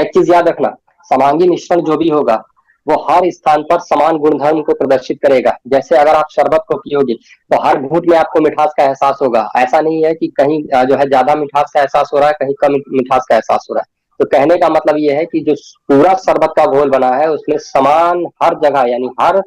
एक चीज याद रखना, समांगी मिश्रण जो भी होगा वो हर स्थान पर समान गुणधर्म को प्रदर्शित करेगा। जैसे अगर आप शरबत को पियोगे तो हर घूंट में आपको मिठास का एहसास होगा। ऐसा नहीं है कि कहीं जो है ज्यादा मिठास का एहसास हो रहा है, कहीं कम मिठास का एहसास हो रहा है। तो कहने का मतलब ये है कि जो पूरा शरबत का घोल बना है उसमें समान हर जगह, यानी हर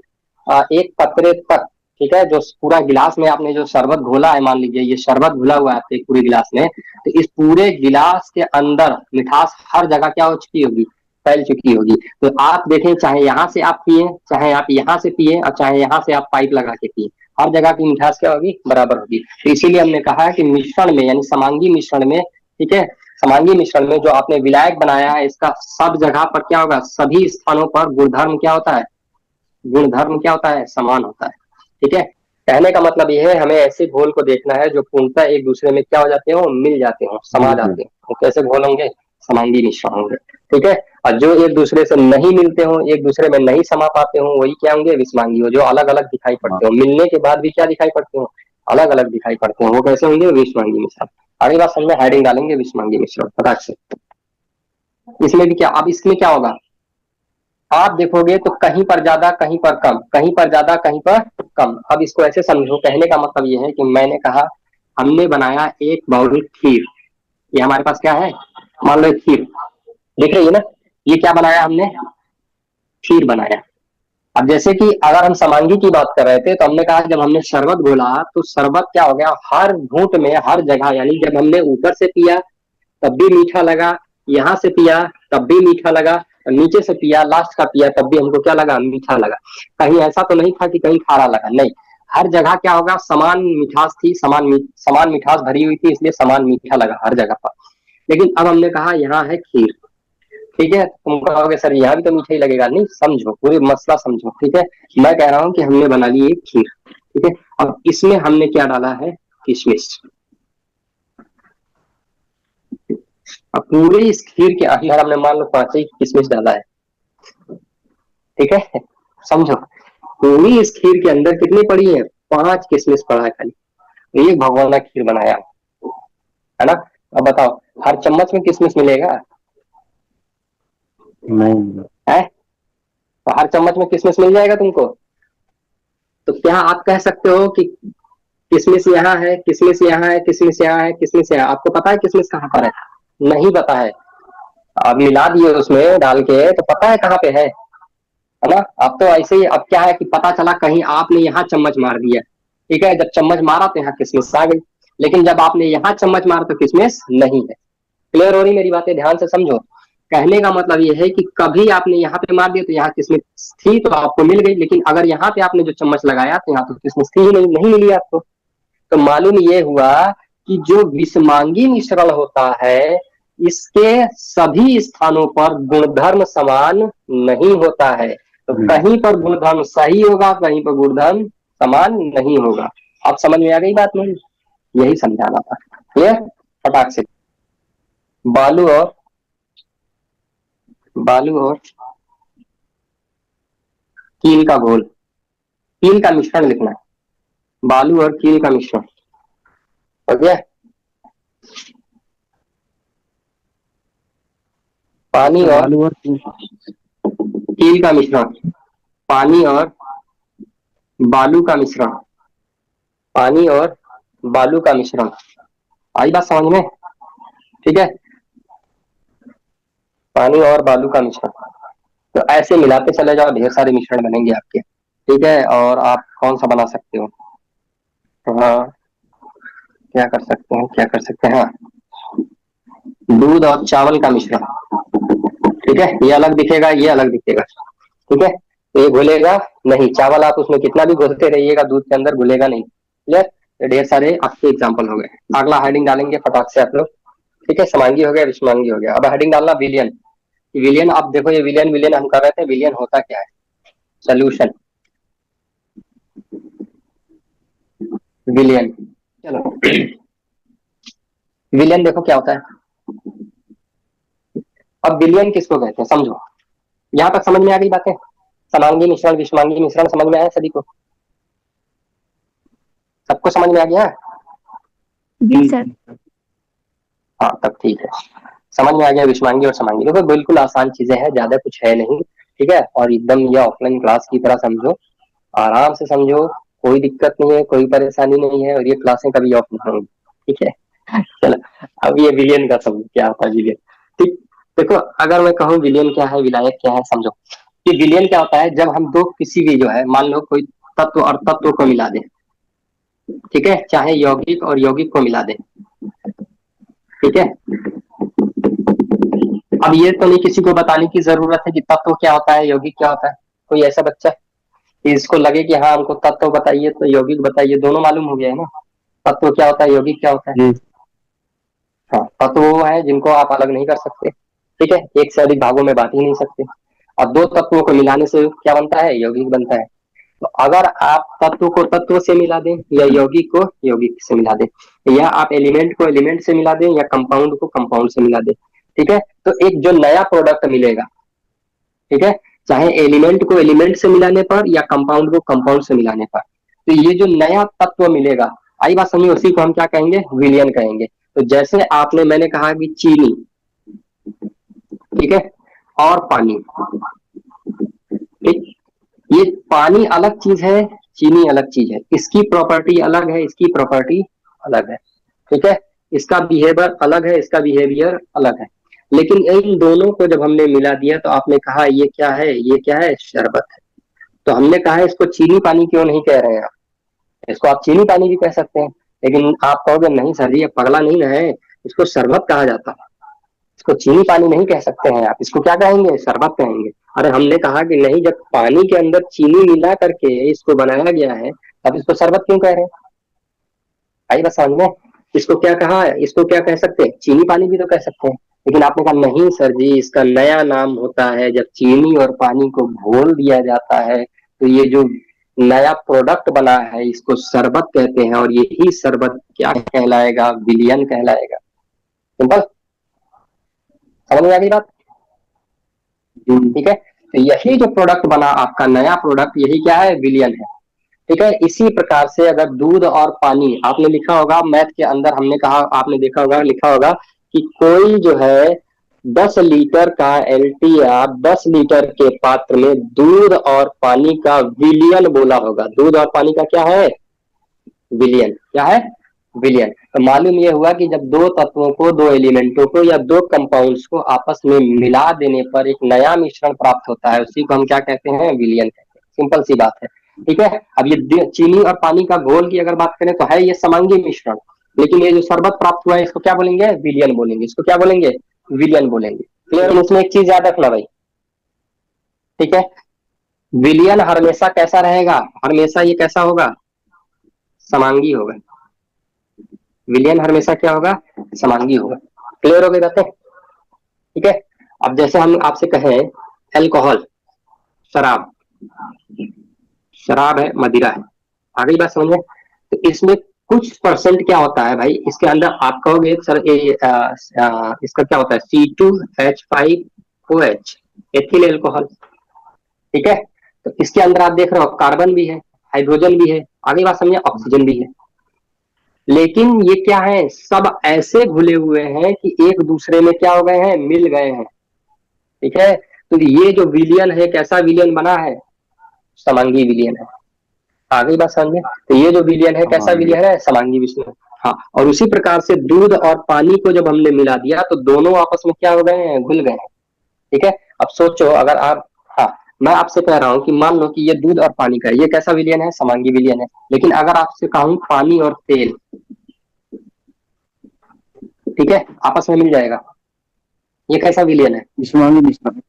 एक कतरे तक, ठीक है, जो पूरा गिलास में आपने जो शरबत घोला है, मान लीजिए ये शरबत घुला हुआ है आपके पूरे गिलास में, तो इस पूरे गिलास के अंदर मिठास हर जगह क्या हो चुकी होगी, फैल चुकी होगी। तो आप देखें, चाहे यहाँ से आप पिए, चाहे आप यहाँ से पिए, और चाहे यहाँ से आप पाइप लगा के पिए, हर जगह की मिठास क्या होगी, बराबर होगी। तो इसीलिए हमने कहा है कि मिश्रण में, यानी समांगी मिश्रण में, ठीक है, समांगी मिश्रण में जो आपने विलायक बनाया है इसका सब जगह पर क्या होगा, सभी स्थानों पर गुणधर्म क्या होता है, गुणधर्म क्या होता है, समान होता है। ठीक है, कहने का मतलब यह है हमें ऐसे घोल को देखना है जो पूर्णतः एक दूसरे में क्या हो जाते हो, मिल जाते हो, समा जाते हो। तो कैसे घोल होंगे, समांगी मिश्रण होंगे। ठीक है, और जो एक दूसरे से नहीं मिलते हो, एक दूसरे में नहीं समा पाते हो, वही क्या होंगे, विषमांगी हो, जो अलग अलग दिखाई पड़ते हो, मिलने के बाद भी क्या दिखाई पड़ते हो, अलग अलग दिखाई पड़ते हो, वो कैसे होंगे, विषमांगी मिश्रण। अगली बात समझ में, हेडिंग डालेंगे विषमांगी मिश्रण फटाक से। इसमें भी क्या, अब इसमें क्या होगा, आप देखोगे तो कहीं पर ज्यादा कहीं पर कम, कहीं पर ज्यादा कहीं पर कम। अब इसको ऐसे समझो, कहने का मतलब ये है कि मैंने कहा हमने बनाया एक बाउल खीर, ये हमारे पास क्या है, मान लो खीर, देख रही है ना, ये क्या बनाया हमने, खीर बनाया। अब जैसे कि अगर हम समांगी की बात कर रहे थे तो हमने कहा जब हमने शरबत घोला तो शरबत क्या हो गया, हर घूंट में हर जगह, यानी जब हमने ऊपर से पिया तब भी मीठा लगा, यहाँ से पिया तब भी मीठा लगा, नीचे से पिया, लास्ट का पिया तब भी हमको क्या लगा, मीठा लगा। कहीं ऐसा तो नहीं था कि कहीं खारा लगा, नहीं, हर जगह क्या होगा, समान मिठास थी, समान मिठास भरी हुई थी, इसलिए समान मीठा लगा हर जगह पर। लेकिन अब हमने कहा यहाँ है खीर, ठीक है, तुम कहोगे सर यहाँ भी तो मीठा ही लगेगा, नहीं, समझो पूरी मसला समझो। ठीक है, मैं कह रहा हूँ कि हमने बना ली एक खीर, ठीक है, अब इसमें हमने क्या डाला है, किशमिश। अब पूरे इस खीर के अंदर हमने मान लो 5 ही किशमिश डाला है, ठीक है, समझो पूरी इस खीर के अंदर कितनी पड़ी है, 5 किशमिश पड़ा है खाली, एक भगवाना खीर बनाया है ना। अब बताओ हर चम्मच में किशमिश मिलेगा, नहीं है, तो हर चम्मच में किशमिश मिल जाएगा तुमको। तो क्या आप कह सकते हो कि किशमिश यहाँ है, किशमिश यहाँ है, किशमिश यहाँ है, किशमिश यहाँ, आपको पता है किशमिश कहाँ पर है, नहीं पता है। अब मिला दिए उसमें डाल के तो पता है कहाँ पे है ना। अब तो ऐसे ही, अब क्या है कि पता चला कहीं आपने यहाँ चम्मच मार दिया, ठीक है, जब चम्मच मारा तो यहाँ किशमिश आ गई, लेकिन जब आपने यहाँ चम्मच मारा तो किशमिश नहीं है। क्लियर हो रही मेरी बातें, ध्यान से समझो। कहने का मतलब ये है कि कभी आपने यहाँ पे मार दिया तो यहाँ किशमिश थी तो आपको मिल गई, लेकिन अगर यहाँ पे आपने जो चम्मच लगाया तो यहाँ तो किशमिश थी ही नहीं, नहीं मिली आपको। तो मालूम ये हुआ कि जो विषमांगी मिश्रण होता है इसके सभी स्थानों पर गुणधर्म समान नहीं होता है। तो कहीं पर गुणधर्म सही होगा, कहीं पर गुणधर्म समान नहीं होगा। अब समझ में आ गई बात मेरी, यही समझाना था। क्लियर, फटाक से। बालू और बालू और कील का घोल, कील का मिश्रण लिखना है, बालू और कील का मिश्रण, हो गया। पानी सर, और बालू और कील का मिश्रण, पानी और बालू का मिश्रण, पानी और बालू का मिश्रण, आई बात समझ में, ठीक है, पानी और बालू का मिश्रण। तो ऐसे मिलाते चले जाओ, ढेर सारे मिश्रण बनेंगे आपके, ठीक है। और आप कौन सा बना सकते हो, हाँ, क्या कर सकते हैं, क्या कर सकते हैं, हाँ, दूध और चावल का मिश्रण, ठीक है, ये अलग दिखेगा, ये अलग दिखेगा, ठीक है, तो ये घुलेगा नहीं, चावल आप उसमें कितना भी घुलते रहिएगा दूध के अंदर घुलेगा नहीं। क्लियर, ये ढेर सारे आपके एग्जाम्पल हो गए। अगला हेडिंग डालेंगे फटाक से आप लोग, ठीक है, समांगी हो गया, विषमांगी हो गया। अब हेडिंग डालना विलियन। विलियन, आप देखो ये विलियन विलियन हम कर रहे थे, विलियन होता क्या है, सोल्यूशन, विलियन, चलो विलियन देखो क्या होता है। अब विलियन किसको कहते हैं समझो, यहाँ तक समझ में आ गई बातें, समांगी मिश्रण विषमांगी मिश्रण समझ में आया सभी को, सबको समझ में आ गया। जी सर। हाँ तब ठीक है। समझ में आ गया विषमांगी और समांगी? देखो बिल्कुल आसान चीजें हैं, ज्यादा कुछ है नहीं, ठीक है। और एकदम ये ऑफलाइन क्लास की तरह समझो, आराम से समझो, कोई दिक्कत नहीं है, कोई परेशानी नहीं है, और ये क्लासें कभी ऑफ नहीं होंगी, ठीक है। चलो, अब ये विलियन का समझो क्या होता है विलियन, ठीक। देखो अगर मैं कहूँ विलियन क्या है, विलायक क्या है, समझो कि विलियन क्या होता है, जब हम दो किसी भी जो है, मान लो कोई तत्व और तत्व को मिला दे, ठीक है, चाहे यौगिक और यौगिक को मिला दे, ठीक है। अब ये तो नहीं किसी को बताने की जरूरत है कि तत्व क्या होता है, यौगिक क्या होता है। कोई ऐसा बच्चा कि इसको लगे कि हाँ हमको तत्व बताइए तो यौगिक बताइए, दोनों मालूम हो गया है ना, तत्व क्या होता है, यौगिक क्या होता है। हाँ, तत्व वो है जिनको आप अलग नहीं कर सकते, ठीक है, एक से अधिक भागों में बांट ही नहीं सकते। और दो तत्वों को मिलाने से क्या बनता है, यौगिक बनता है। तो अगर आप तत्व को तत्व से मिला दें या यौगिक को यौगिक से मिला दें, या आप एलिमेंट को एलिमेंट से मिला दें या कंपाउंड को कंपाउंड से मिला दें, ठीक है, तो एक जो नया प्रोडक्ट मिलेगा, ठीक है, चाहे एलिमेंट को एलिमेंट से मिलाने पर या कंपाउंड को कंपाउंड से मिलाने पर, तो ये जो नया तत्व मिलेगा, आई बात समझिए, उसी को हम क्या कहेंगे, विलियन कहेंगे। तो जैसे आपने मैंने कहा कि चीनी, ठीक है, और पानी, ठीक, ये पानी अलग चीज है, चीनी अलग चीज है, इसकी प्रॉपर्टी अलग है, इसकी प्रॉपर्टी अलग है, ठीक है, इसका बिहेवियर अलग है, इसका बिहेवियर अलग है। लेकिन इन दोनों को जब हमने मिला दिया तो आपने कहा ये क्या है, ये क्या है, शरबत है। तो हमने कहा इसको चीनी पानी क्यों नहीं कह रहे हैं आप, इसको आप चीनी पानी भी कह सकते हैं। लेकिन आप कहोगे नहीं सर जी ये पगला नहीं ना है, इसको शरबत कहा जाता है, इसको चीनी पानी नहीं कह सकते हैं आप, इसको क्या कहेंगे, शरबत कहेंगे। अरे हमने कहा कि नहीं, जब पानी के अंदर चीनी मिला करके इसको बनाया गया है, अब इसको शरबत क्यों कह रहे हैं, आई बस समझ में। इसको क्या कहा है, इसको क्या कह सकते हैं, चीनी पानी भी तो कह सकते हैं। लेकिन आपने कहा नहीं सर जी, इसका नया नाम होता है जब चीनी और पानी को घोल दिया जाता है, तो ये जो नया प्रोडक्ट बना है इसको शरबत कहते हैं, और यही शरबत क्या कहलाएगा, विलियन कहलाएगा। सिंपल, समझ में आ गई बात, ठीक है। तो यही जो प्रोडक्ट बना आपका नया प्रोडक्ट, यही क्या है, विलियन है, ठीक है। इसी प्रकार से अगर दूध और पानी, आपने लिखा होगा मैथ के अंदर, हमने कहा आपने देखा होगा, लिखा होगा कि कोई जो है 10 लीटर का एलटीआ 10 लीटर के पात्र में दूध और पानी का विलियन बोला होगा। दूध और पानी का क्या है, विलियन, क्या है, विलियन। तो मालूम यह हुआ कि जब दो तत्वों को, दो एलिमेंटों को या दो कंपाउंड्स को आपस में मिला देने पर एक नया मिश्रण प्राप्त होता है, उसी को हम क्या कहते हैं, विलियन कहते हैं। सिंपल सी बात है, ठीक है। अब ये चीनी और पानी का घोल की अगर बात करें तो है ये समांगी मिश्रण, लेकिन ये जो शरबत प्राप्त हुआ है इसको क्या बोलेंगे, विलियन बोलेंगे, इसको क्या बोलेंगे, विलियन बोलेंगे। क्लियर। इसमें एक चीज याद रखना भाई, ठीक है, विलियन हमेशा कैसा रहेगा, हमेशा ये कैसा होगा, समांगी होगा। विलियन हमेशा क्या होगा, समांगी होगा। क्लियर हो गई बातें, ठीक है। अब जैसे हम आपसे कहें अल्कोहल, शराब, शराब है, मदिरा है, आ गई बात समझ में। तो इसमें कुछ परसेंट क्या होता है भाई, इसके अंदर आप कहोगे सर इसका क्या होता है, C2H5OH, एथिल एल्कोहल, ठीक है। तो इसके अंदर आप देख रहे हो कार्बन भी है, हाइड्रोजन भी है, आगे बात समझे, ऑक्सीजन भी है। लेकिन ये क्या है, सब ऐसे घुले हुए हैं कि एक दूसरे में क्या हो गए हैं, मिल गए हैं, ठीक है। तो ये जो विलियन है, कैसा विलियन बना है, समांगी विलियन है। आगे बात समझ में। तो ये जो विलियन है कैसा विलियन है, समांगी विलियन। हाँ, और उसी प्रकार से दूध और पानी को जब हमने मिला दिया तो दोनों आपस में क्या हो गए हैं, घुल गए हैं, ठीक है। अब सोचो अगर आप, हाँ, मैं आपसे कह रहा हूँ कि मान लो कि ये दूध और पानी का, ये कैसा विलियन है, समांगी विलियन है। लेकिन अगर आपसे कहूँ पानी और तेल, ठीक है, आपस में मिल जाएगा, ये कैसा विलियन है, विषमांगी मिश्रण।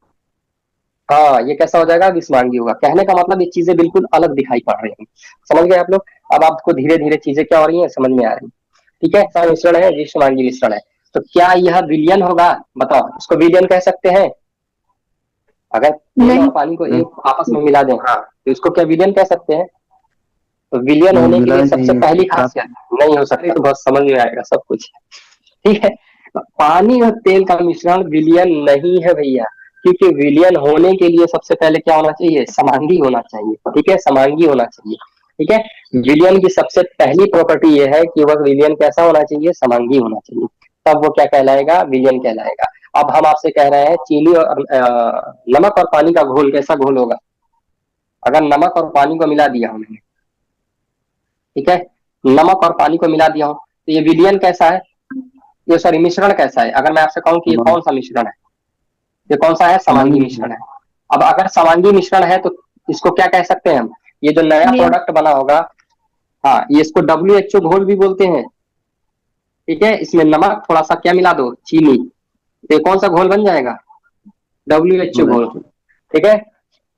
हाँ, ये कैसा हो जाएगा, विषमांगी होगा। कहने का मतलब ये चीजें बिल्कुल अलग दिखाई पड़ रही हैं, समझ गए आप लोग। अब आपको धीरे धीरे चीजें क्या हो रही हैं, समझ में आ रही है, ठीक है। ऐसा मिश्रण है, विषमांगी मिश्रण है। तो क्या यह विलियन होगा, बताओ, इसको विलियन कह सकते हैं। अगर तेल और पानी को एक आपस में मिला दें, हाँ, तो इसको क्या विलियन कह सकते हैं। तो विलियन होने के लिए सबसे पहली खासियत, नहीं हो सकता, तो बहुत समझ में आएगा सब कुछ, ठीक है। पानी और तेल का मिश्रण विलियन नहीं है भैया, क्योंकि विलियन होने के लिए सबसे पहले क्या होना चाहिए, समांगी होना चाहिए, ठीक है, समांगी होना चाहिए, ठीक है। विलियन की सबसे पहली प्रॉपर्टी यह है कि वह विलियन कैसा होना चाहिए, समांगी होना चाहिए, तब वो क्या कहलाएगा, विलियन कहलाएगा। अब हम आपसे कह रहे हैं चीनी और नमक और पानी का घोल कैसा घोल होगा। अगर नमक और पानी को मिला दिया हमने, ठीक है, नमक और पानी को मिला दिया हो तो ये विलयन कैसा है, ये सॉरी मिश्रण कैसा है। अगर मैं आपसे कहूं कि ये कौन सा मिश्रण है, ये कौन सा है, समांगी मिश्रण है। अब अगर समांगी मिश्रण है तो इसको क्या कह सकते हैं हम, ये जो नया प्रोडक्ट बना होगा, हाँ, ये इसको WHO घोल भी बोलते हैं। ठीक है, इसमें नमक थोड़ा सा क्या मिला दो, चीनी, तो ये कौन सा घोल बन जाएगा, WHO घोल। ठीक है,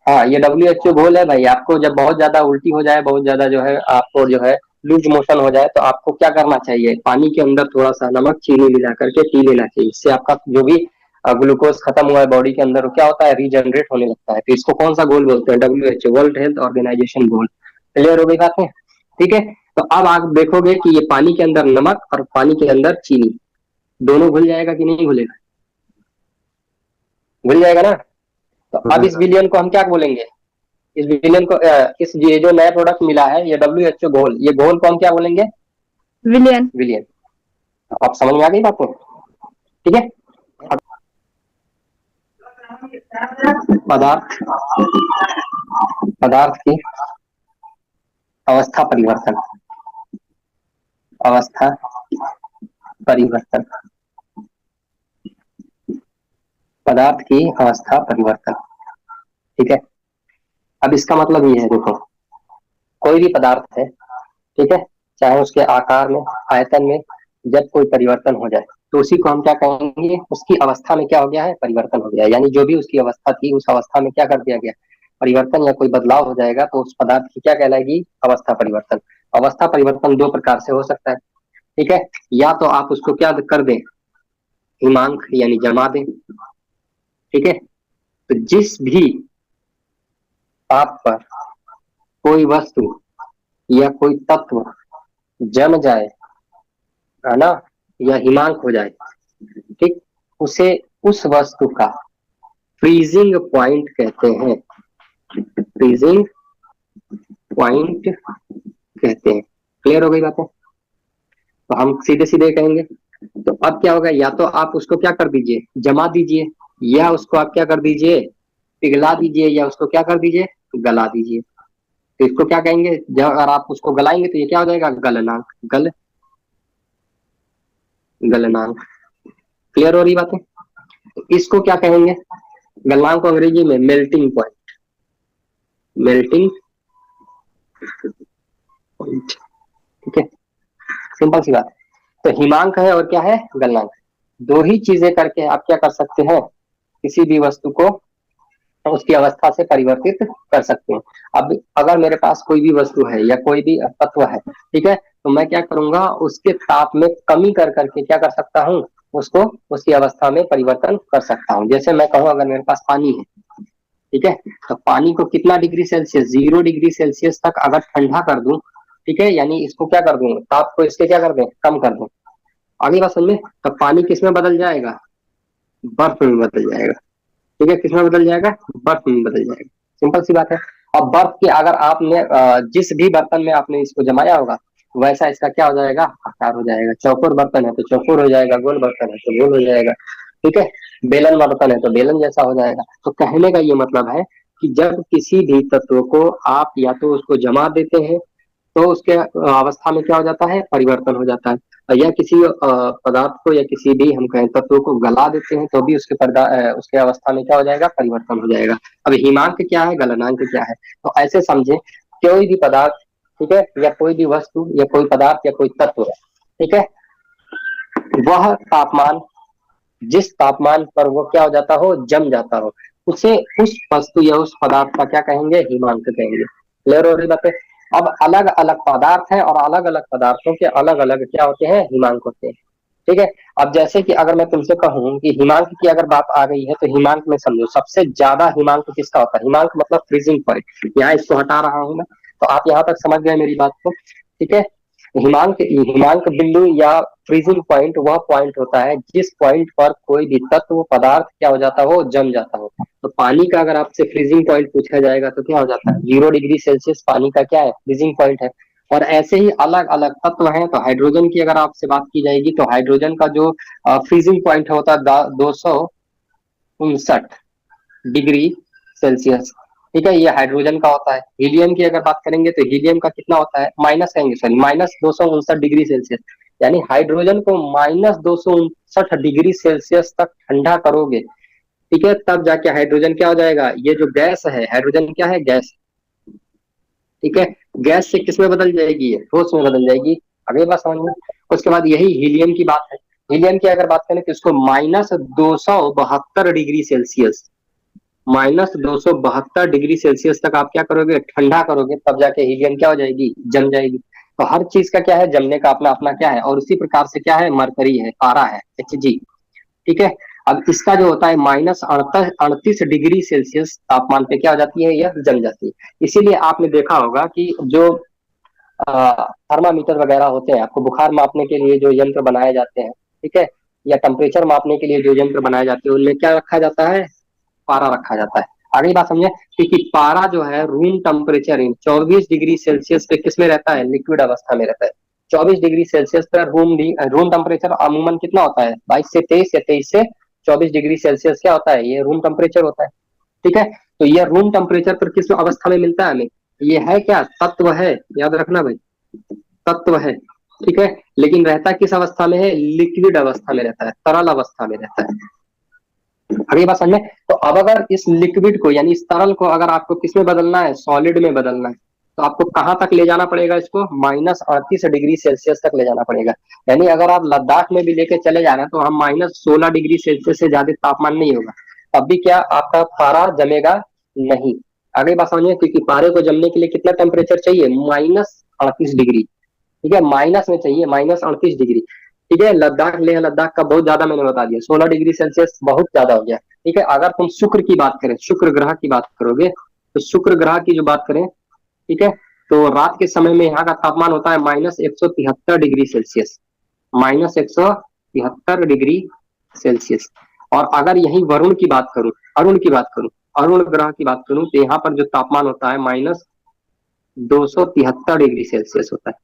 हाँ, ये WHO घोल है भाई। आपको जब बहुत ज्यादा उल्टी हो जाए, बहुत ज्यादा जो है आपको जो है लूज मोशन हो जाए, तो आपको क्या करना चाहिए, पानी के अंदर थोड़ा सा नमक चीनी मिला करके पी लेना चाहिए। इससे आपका जो भी ग्लूकोज खत्म हुआ है बॉडी के अंदर, क्या होता है, रीजनरेट होने लगता है। तो इसको कौन सा घोल बोलते हैं, WHO, वर्ल्ड हेल्थ ऑर्गेनाइजेशन घोल। क्लियर हो गई बात है। ठीक है, तो अब आप देखोगे कि ये पानी के अंदर नमक और पानी के अंदर चीनी दोनों घुल जाएगा कि नहीं घुलेगा, घुल जाएगा ना। तो अब इस विलियन को हम क्या बोलेंगे, इस विलियन को इस ये जो नया प्रोडक्ट मिला है ये WHO घोल, ये घोल को हम क्या बोलेंगे, विलियन। विलियन, आप समझ में आ गई बात है। ठीक है, पदार्थ, पदार्थ की अवस्था परिवर्तन, अवस्था परिवर्तन, पदार्थ की अवस्था परिवर्तन। ठीक है, अब इसका मतलब ये है, देखो कोई भी पदार्थ है, ठीक है, चाहे उसके आकार में, आयतन में, जब कोई परिवर्तन हो जाए तो उसी को हम क्या कहेंगे, उसकी अवस्था में क्या हो गया है, परिवर्तन हो गया है। यानी जो भी उसकी अवस्था थी उस अवस्था में क्या कर दिया गया, परिवर्तन या कोई बदलाव हो जाएगा, तो उस पदार्थ की क्या कहलाएगी, अवस्था परिवर्तन। अवस्था परिवर्तन दो प्रकार से हो सकता है। ठीक है, या तो आप उसको क्या कर दें, हिमांक यानी जमा दें। ठीक है, तो जिस भी ताप पर कोई वस्तु या कोई तत्व जम जाए, है ना, या हिमांक हो जाए, ठीक, उसे उस वस्तु का फ्रीजिंग पॉइंट कहते हैं, फ्रीजिंग पॉइंट कहते हैं। क्लियर हो गई बातें, तो हम सीधे सीधे कहेंगे। तो अब क्या होगा, या तो आप उसको क्या कर दीजिए, जमा दीजिए, या उसको आप क्या कर दीजिए, पिघला दीजिए, या उसको क्या कर दीजिए, गला दीजिए। तो इसको क्या कहेंगे, जब अगर आप उसको गलाएंगे तो ये क्या हो जाएगा, गलनांक, गलनांक। क्लियर हो रही बातें। तो इसको क्या कहेंगे, गलनांक को अंग्रेजी में मेल्टिंग पॉइंट, मेल्टिंग पॉइंट। ठीक है, सिंपल सी बात है। तो हिमांक है और क्या है, गलनांक। दो ही चीजें करके आप क्या कर सकते हैं, किसी भी वस्तु को उसकी अवस्था से परिवर्तित कर सकते हैं। अब अगर मेरे पास कोई भी वस्तु है या कोई भी तत्व है, ठीक है, तो मैं क्या करूंगा, उसके ताप में कमी कर करके क्या कर सकता हूँ, उसको उसकी अवस्था में परिवर्तन कर सकता हूँ। जैसे मैं कहूँ अगर मेरे पास पानी है, ठीक है, तो पानी को कितना डिग्री सेल्सियस, 0 डिग्री सेल्सियस तक अगर ठंडा कर दूं, ठीक है, यानी इसको क्या कर दूं, ताप को इसके क्या कर दें, कम कर दें। आगे बात समझ में, तो पानी किस में बदल जाएगा, बर्फ में बदल जाएगा। ठीक है, किसमें बदल जाएगा, बर्फ में बदल जाएगा। सिंपल सी बात है। अब बर्फ के अगर आपने जिस भी बर्तन में आपने इसको जमाया होगा, वैसा इसका क्या हो जाएगा, आकार हो जाएगा। चौकोर बर्तन है तो चौकोर हो जाएगा, गोल बर्तन है तो गोल हो जाएगा। ठीक है, बेलन बर्तन है तो बेलन जैसा हो जाएगा। तो कहने का ये मतलब है कि जब किसी भी तत्व को आप या तो उसको जमा देते हैं तो उसके अवस्था में क्या हो जाता है, परिवर्तन हो जाता है, या किसी पदार्थ को या किसी भी हम कहें तत्व को गला देते हैं तो भी उसके अवस्था में क्या हो जाएगा, परिवर्तन हो जाएगा। अब हिमांक क्या है, गलनांक क्या है, तो ऐसे समझे, कोई भी पदार्थ, ठीक है, या कोई भी वस्तु या कोई पदार्थ या कोई तत्व है, ठीक है, वह तापमान, जिस तापमान पर वो क्या हो जाता हो, जम जाता हो, उसे उस वस्तु या उस पदार्थ का क्या कहेंगे, हिमांक कहेंगे। क्लियर हो रही बात है। अब अलग अलग पदार्थ है और अलग अलग पदार्थों के अलग अलग क्या होते हैं, हिमांक होते हैं। ठीक है, अब जैसे कि अगर मैं तुमसे कहूं कि हिमांक की अगर बात आ गई है तो हिमांक में समझो सबसे ज्यादा हिमांक किसका होता है, हिमांक मतलब फ्रीजिंग पॉइंट। यहाँ इसको हटा रहा हूं मैं, तो आप यहाँ तक समझ गए मेरी बात को। ठीक है, हिमांक बिंदु या फ्रीजिंग पॉइंट वह पॉइंट होता है जिस पॉइंट पर कोई भी तत्व पदार्थ क्या हो जाता हो, जम जाता हो। तो पानी का अगर आपसे फ्रीजिंग पॉइंट पूछा जाएगा तो क्या हो जाता है, 0 डिग्री सेल्सियस पानी का क्या है, फ्रीजिंग पॉइंट है। और ऐसे ही अलग अलग तत्व हैं। तो हाइड्रोजन की अगर आपसे बात की जाएगी तो हाइड्रोजन का जो फ्रीजिंग पॉइंट होता है 259 डिग्री सेल्सियस। ठीक है, ये हाइड्रोजन का होता है। हीलियम की अगर बात करेंगे तो हीलियम का कितना होता है, माइनस कहेंगे सॉरी, -259 डिग्री सेल्सियस। यानी हाइड्रोजन को -259 डिग्री सेल्सियस तक ठंडा करोगे, ठीक है, तब जाके हाइड्रोजन क्या हो जाएगा, ये जो गैस है, हाइड्रोजन क्या है, गैस। ठीक है, गैस से किस में बदल जाएगी, ये ठोस में बदल जाएगी। अगली बात समझ में। उसके बाद यही हीलियम की बात है। हीलियम की अगर बात करें तो इसको -272 डिग्री सेल्सियस, -272 डिग्री सेल्सियस तक आप क्या करोगे, ठंडा करोगे, तब जाके हीलियम क्या हो जाएगी, जम जाएगी। तो हर चीज का क्या है, जमने का अपना अपना क्या है। और उसी प्रकार से क्या है, मरकरी है, पारा है, Hg। ठीक है, अब इसका जो होता है -38 डिग्री सेल्सियस तापमान पे क्या हो जाती है, यह जम जाती है। इसीलिए आपने देखा होगा कि जो थर्मामीटर वगैरह होते हैं, आपको बुखार मापने के लिए जो यंत्र बनाए जाते हैं, ठीक है, या टेम्परेचर मापने के लिए जो यंत्र बनाए जाते हैं, उनमें क्या रखा जाता है, पारा रखा जाता है। अगली बात समझे, क्योंकि पारा जो है room temperature in 24 degree Celsius पे किसमें रहता है, लिक्विड अवस्था में रहता है। 24 डिग्री सेल्सियस पर रूम टेम्परेचर अमूमन कितना होता है, 22 से 23 या 23 से 24 डिग्री सेल्सियस क्या होता है, ये रूम टेम्परेचर होता है। ठीक है, तो ये रूम टेम्परेचर पर किस अवस्था में मिलता है हमें, ये है क्या, तत्व है, याद रखना भाई, तत्व है। ठीक है, लेकिन रहता किस अवस्था में है, लिक्विड अवस्था में रहता है, तरल अवस्था में रहता है। अगली बात समझ में। तो अब अगर इस लिक्विड को यानी इस तरल को अगर आपको किसमें बदलना है, सॉलिड में बदलना है, तो आपको कहां तक ले जाना पड़ेगा, इसको -38 डिग्री सेल्सियस तक ले जाना पड़ेगा। यानी अगर आप लद्दाख में भी लेके चले जा रहे हैं तो हम -16 डिग्री सेल्सियस से ज्यादा तापमान नहीं होगा, तब भी क्या आपका पारा जमेगा नहीं। अगली बात समझिए, क्योंकि पारे को जमने के लिए कितना टेम्परेचर चाहिए, -38 डिग्री। ठीक है, माइनस में चाहिए, -38 डिग्री। ठीक है, लद्दाख लेह लद्दाख का बहुत ज्यादा मैंने बता दिया, 16 डिग्री सेल्सियस बहुत ज्यादा हो गया। ठीक है, अगर तुम शुक्र की बात करें, शुक्र ग्रह की बात करोगे, तो शुक्र ग्रह की जो बात करें, ठीक है, तो रात के समय में यहाँ का तापमान होता है -173 डिग्री सेल्सियस, -173 डिग्री सेल्सियस। और अगर यही वरुण की बात करूं, अरुण की बात करूं, अरुण ग्रह की बात करूं, तो यहाँ पर जो तापमान होता है -273 डिग्री सेल्सियस होता है।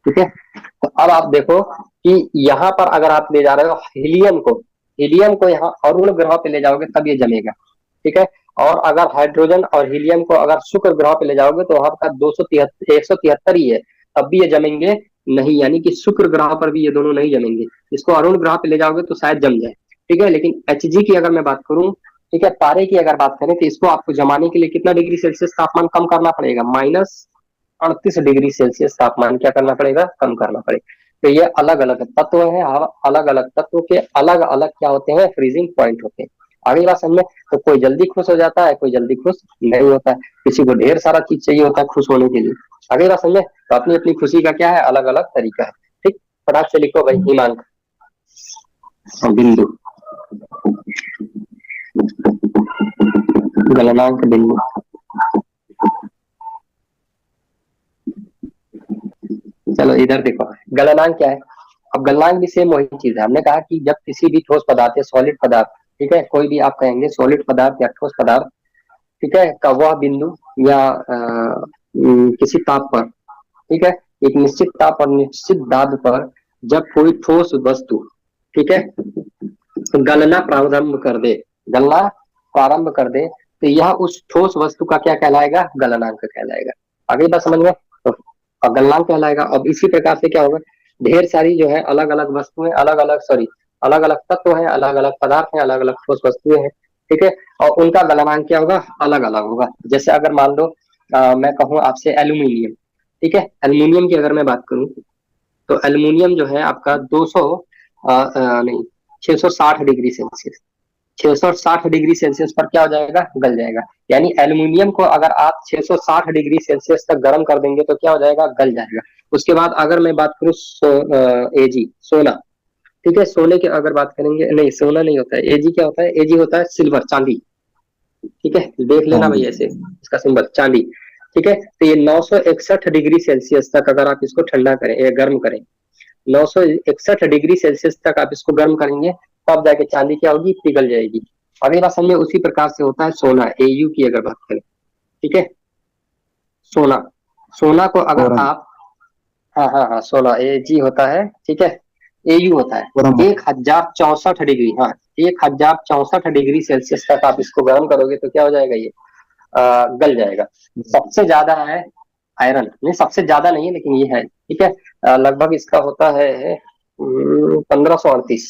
ठीक है, तो अब आप देखो कि यहाँ पर अगर आप ले जा रहे हो हीलियम को, हीलियम को यहाँ अरुण ग्रह पे ले जाओगे तब ये जमेगा। ठीक है, और अगर हाइड्रोजन और हीलियम को अगर शुक्र ग्रह पे ले जाओगे तो वहां का 173 ही है, तब भी ये जमेंगे नहीं, यानी कि शुक्र ग्रह पर भी ये दोनों नहीं जमेंगे। इसको अरुण ग्रह पे ले जाओगे तो शायद जम जाए। ठीक है, लेकिन Hg की अगर मैं बात करूं, ठीक है, पारे की अगर बात करें, तो इसको आपको जमाने के लिए कितना डिग्री सेल्सियस तापमान कम करना पड़ेगा, -38 डिग्री सेल्सियस तापमान क्या करना पड़ेगा, कम करना पड़ेगा। तो ये अलग अलग तत्व है, अलग अलग तत्व के अलग अलग क्या होते हैं, फ्रीजिंग पॉइंट होते हैं। अगली बात समझ में। तो कोई जल्दी खुश हो जाता है, कोई जल्दी खुश नहीं होता है, किसी को ढेर सारा चीज चाहिए होता है खुश होने के लिए। अगली बात समझ में। तो अपनी अपनी खुशी का क्या है, अलग अलग तरीका है। ठीक, फटाक से लिखो भाई, हिमांक और बिंदु, गलनांक बिंदु। चलो इधर देखो, गलनांक क्या है। अब गलनांक भी सेम वही चीज है। हमने कहा कि जब किसी भी ठोस पदार्थ या सॉलिड पदार्थ, ठीक है, कोई भी आप कहेंगे सॉलिड पदार्थ या ठोस पदार्थ, ठीक है, का वह बिंदु या किसी ताप पर, ठीक है, एक निश्चित ताप और निश्चित दाब पर जब कोई ठोस वस्तु, ठीक है, गलना प्रारंभ कर दे, गलना प्रारंभ कर दे, तो यह उस ठोस वस्तु का क्या कहलाएगा, गलनांक कहलाएगा। आगे बात समझ में। तो गलनांक कहलाएगा। अब इसी प्रकार से क्या होगा, ढेर सारी जो है अलग अलग वस्तुएं, अलग अलग सॉरी अलग अलग तत्व हैं, अलग अलग पदार्थ हैं, अलग अलग ठोस वस्तुएं हैं। ठीक है, और उनका गलनांक क्या होगा, अलग अलग होगा। जैसे अगर मान लो मैं कहूँ आपसे एल्यूमिनियम, ठीक है, एल्यूमिनियम की अगर मैं बात करूँ, तो एल्यूमिनियम जो है आपका 200 नहीं 660 डिग्री सेल्सियस, 660 डिग्री सेल्सियस पर क्या हो जाएगा, गल जाएगा। यानी एल्यूमिनियम को अगर आप 660 डिग्री सेल्सियस तक गर्म कर देंगे तो क्या हो जाएगा, गल जाएगा। उसके बाद अगर मैं बात करूँ एजी, सोना, ठीक है, सोने की अगर बात करेंगे, नहीं सोना नहीं होता है, एजी क्या होता है, एजी होता है सिल्वर, चांदी। ठीक है, देख लेना भाई ऐसे, इसका सिंबल चांदी। ठीक है, तो ये 961 डिग्री सेल्सियस तक अगर आप इसको ठंडा करें या गर्म करें, 961 डिग्री सेल्सियस तक आप इसको गर्म करेंगे, तब जाके चांदी क्या होगी, पिघल जाएगी। अगली बात समझिए, उसी प्रकार से होता है सोना, एयू की अगर बात करें, ठीक है, सोना, सोना को अगर और आप, हाँ हाँ हाँ, सोना AG होता है, ठीक है, AU होता है। और हम 1064 डिग्री, हाँ, 1064 डिग्री सेल्सियस तक आप इसको गर्म करोगे तो क्या हो जाएगा ये, गल जाएगा। सबसे ज्यादा है आयरन, नहीं सबसे ज्यादा नहीं है लेकिन ये है, ठीक है। लगभग इसका होता है 1538,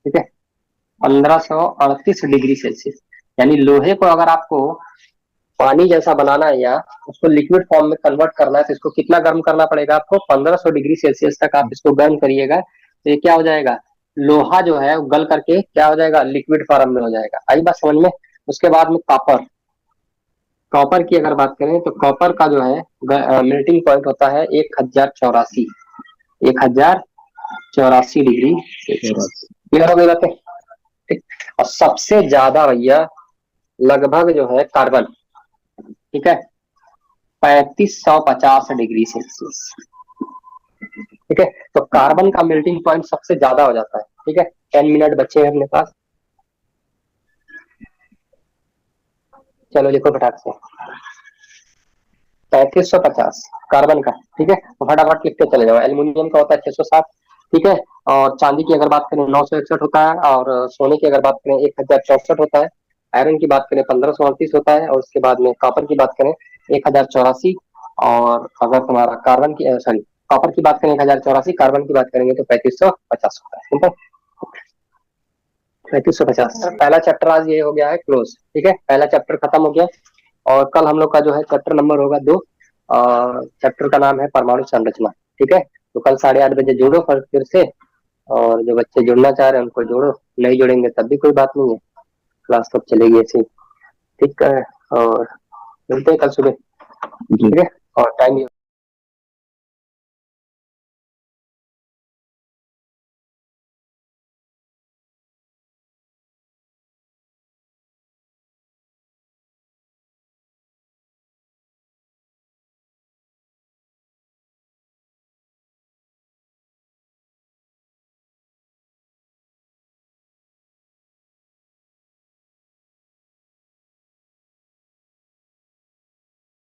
ठीक है, 1538 डिग्री सेल्सियस। यानी लोहे को अगर आपको पानी जैसा बनाना है या उसको लिक्विड फॉर्म में कन्वर्ट करना है तो इसको कितना गर्म करना पड़ेगा आपको, 1500 डिग्री सेल्सियस तक आप इसको गर्म करिएगा तो ये क्या हो जाएगा, लोहा जो है वो गल करके क्या हो जाएगा, लिक्विड फॉर्म में हो जाएगा। आई बात समझ में। उसके बाद में कॉपर, कॉपर की अगर बात करें तो कॉपर का जो है मेल्टिंग पॉइंट होता है 1084, 1084 डिग्री सेल्सियस। क्लियर हो गई बातें, ठीक। और सबसे ज्यादा भैया लगभग जो है कार्बन, ठीक है, 3550 डिग्री सेल्सियस, ठीक है। तो कार्बन का मेल्टिंग पॉइंट सबसे ज्यादा हो जाता है, ठीक है। 10 मिनट बचे हैं अपने पास, चलो लिखो फटाक से। 3550 कार्बन का, ठीक है, तो फटाफट लिखते चले जाओ। एल्यूमिनियम का होता है 660, ठीक है। और चांदी की अगर बात करें 961 होता है, और सोने की अगर बात करें 1064 होता है। आयरन की बात करें 1538 होता है, और उसके बाद में कॉपर की बात करें 1084। और अगर तुम्हारा कार्बन की, सॉरी, कॉपर की बात करें 1084, कार्बन की बात करेंगे तो 3550 होता है, ठीक है। 3550। पहला चैप्टर आज ये हो गया है क्लोज, ठीक है, पहला चैप्टर खत्म हो गया। और कल हम लोग का जो है चैप्टर नंबर होगा 2, और चैप्टर का नाम है परमाणु संरचना, ठीक है। तो कल 8:30 बजे जुड़ो फिर से, और जो बच्चे जुड़ना चाह रहे हैं उनको जोड़ो, नहीं जुड़ेंगे तब भी कोई बात नहीं है, क्लास तो चलेगी ऐसे ही, ठीक है। और मिलते हैं कल सुबह, ठीक है। और टाइम